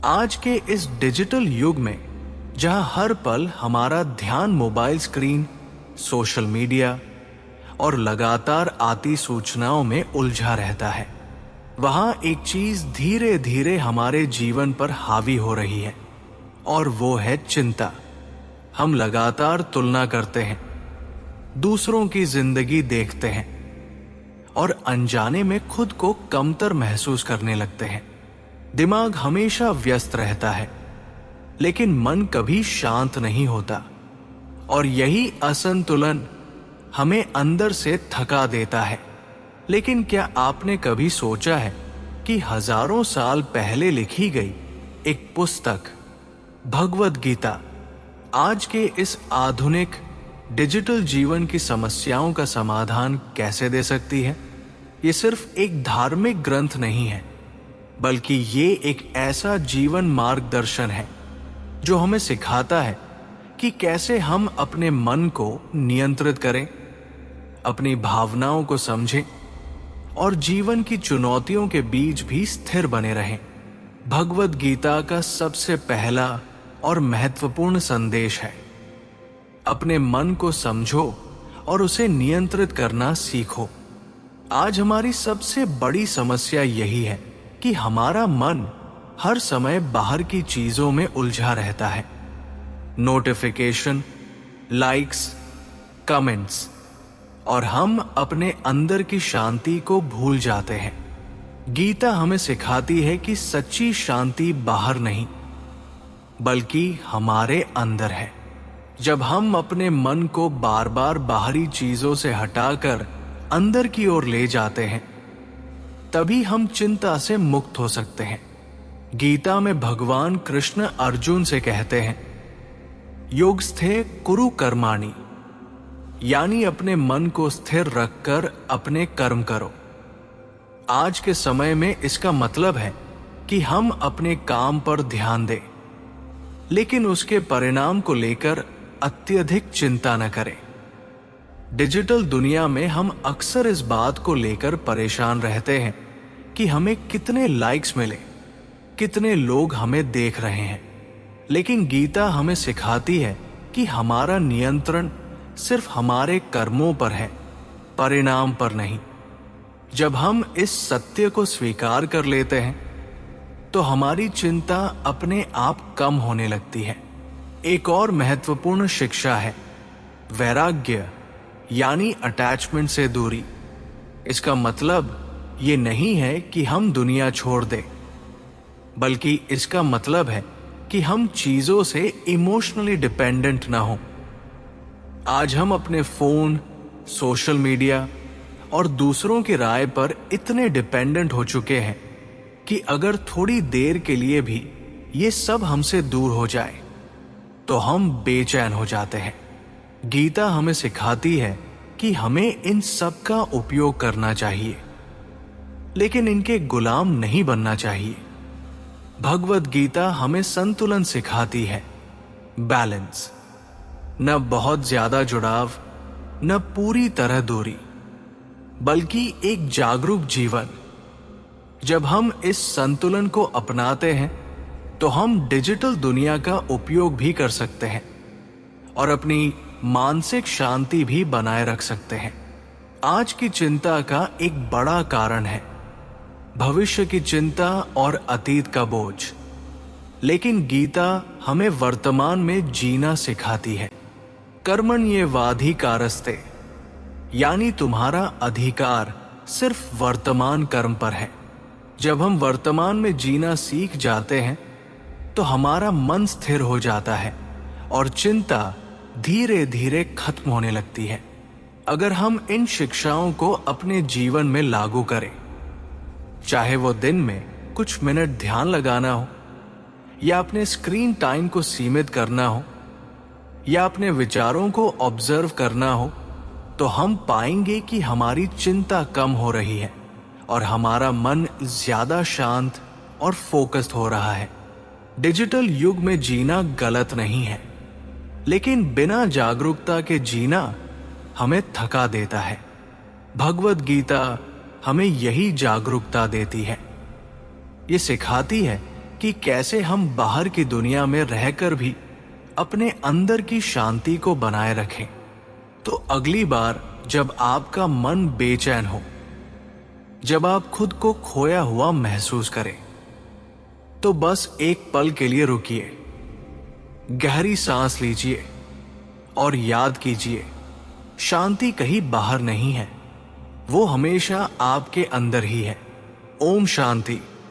आज के इस डिजिटल युग में जहां हर पल हमारा ध्यान मोबाइल स्क्रीन, सोशल मीडिया और लगातार आती सूचनाओं में उलझा रहता है, वहां एक चीज धीरे धीरे हमारे जीवन पर हावी हो रही है और वो है चिंता। हम लगातार तुलना करते हैं, दूसरों की जिंदगी देखते हैं और अनजाने में खुद को कमतर महसूस करने लगते हैं। दिमाग हमेशा व्यस्त रहता है, लेकिन मन कभी शांत नहीं होता और यही असंतुलन हमें अंदर से थका देता है। लेकिन क्या आपने कभी सोचा है कि हजारों साल पहले लिखी गई एक पुस्तक भगवद गीता आज के इस आधुनिक डिजिटल जीवन की समस्याओं का समाधान कैसे दे सकती है? ये सिर्फ एक धार्मिक ग्रंथ नहीं है, बल्कि ये एक ऐसा जीवन मार्गदर्शन है जो हमें सिखाता है कि कैसे हम अपने मन को नियंत्रित करें, अपनी भावनाओं को समझें और जीवन की चुनौतियों के बीच भी स्थिर बने रहें। भगवद गीता का सबसे पहला और महत्वपूर्ण संदेश है, अपने मन को समझो और उसे नियंत्रित करना सीखो। आज हमारी सबसे बड़ी समस्या यही है कि हमारा मन हर समय बाहर की चीजों में उलझा रहता है। नोटिफिकेशन, लाइक्स, कमेंट्स, और हम अपने अंदर की शांति को भूल जाते हैं। गीता हमें सिखाती है कि सच्ची शांति बाहर नहीं, बल्कि हमारे अंदर है। जब हम अपने मन को बार बार बाहरी चीजों से हटाकर अंदर की ओर ले जाते हैं, तभी हम चिंता से मुक्त हो सकते हैं। गीता में भगवान कृष्ण अर्जुन से कहते हैं, योगस्थे कुरु कर्माणि, यानी अपने मन को स्थिर रखकर अपने कर्म करो। आज के समय में इसका मतलब है कि हम अपने काम पर ध्यान दें, लेकिन उसके परिणाम को लेकर अत्यधिक चिंता न करें। डिजिटल दुनिया में हम अक्सर इस बात को लेकर परेशान रहते हैं कि हमें कितने लाइक्स मिले, कितने लोग हमें देख रहे हैं। लेकिन गीता हमें सिखाती है कि हमारा नियंत्रण सिर्फ हमारे कर्मों पर है, परिणाम पर नहीं। जब हम इस सत्य को स्वीकार कर लेते हैं, तो हमारी चिंता अपने आप कम होने लगती है। एक और महत्वपूर्ण शिक्षा है वैराग्य, यानी अटैचमेंट से दूरी। इसका मतलब ये नहीं है कि हम दुनिया छोड़ दें, बल्कि इसका मतलब है कि हम चीजों से इमोशनली डिपेंडेंट ना हो। आज हम अपने फोन, सोशल मीडिया और दूसरों की राय पर इतने डिपेंडेंट हो चुके हैं कि अगर थोड़ी देर के लिए भी ये सब हमसे दूर हो जाए तो हम बेचैन हो जाते हैं। गीता हमें सिखाती है कि हमें इन सब का उपयोग करना चाहिए, लेकिन इनके गुलाम नहीं बनना चाहिए। भगवद गीता हमें संतुलन सिखाती है, बैलेंस। न बहुत ज्यादा जुड़ाव, न पूरी तरह दूरी, बल्कि एक जागरूक जीवन। जब हम इस संतुलन को अपनाते हैं, तो हम डिजिटल दुनिया का उपयोग भी कर सकते हैं और अपनी मानसिक शांति भी बनाए रख सकते हैं। आज की चिंता का एक बड़ा कारण है भविष्य की चिंता और अतीत का बोझ, लेकिन गीता हमें वर्तमान में जीना सिखाती है। कर्मण्येवाधिकारस्ते, यानी तुम्हारा अधिकार सिर्फ वर्तमान कर्म पर है। जब हम वर्तमान में जीना सीख जाते हैं, तो हमारा मन स्थिर हो जाता है और चिंता धीरे धीरे खत्म होने लगती है। अगर हम इन शिक्षाओं को अपने जीवन में लागू करें, चाहे वो दिन में कुछ मिनट ध्यान लगाना हो, या अपने स्क्रीन टाइम को सीमित करना हो, या अपने विचारों को ऑब्जर्व करना हो, तो हम पाएंगे कि हमारी चिंता कम हो रही है और हमारा मन ज्यादा शांत और फोकस्ड हो रहा है। डिजिटल युग में जीना गलत नहीं है, लेकिन बिना जागरूकता के जीना हमें थका देता है। भगवद गीता हमें यही जागरूकता देती है। ये सिखाती है कि कैसे हम बाहर की दुनिया में रहकर भी अपने अंदर की शांति को बनाए रखें। तो अगली बार जब आपका मन बेचैन हो, जब आप खुद को खोया हुआ महसूस करें, तो बस एक पल के लिए रुकिए, गहरी सांस लीजिए और याद कीजिए, शांति कहीं बाहर नहीं है, वो हमेशा आपके अंदर ही है। ओम शांति।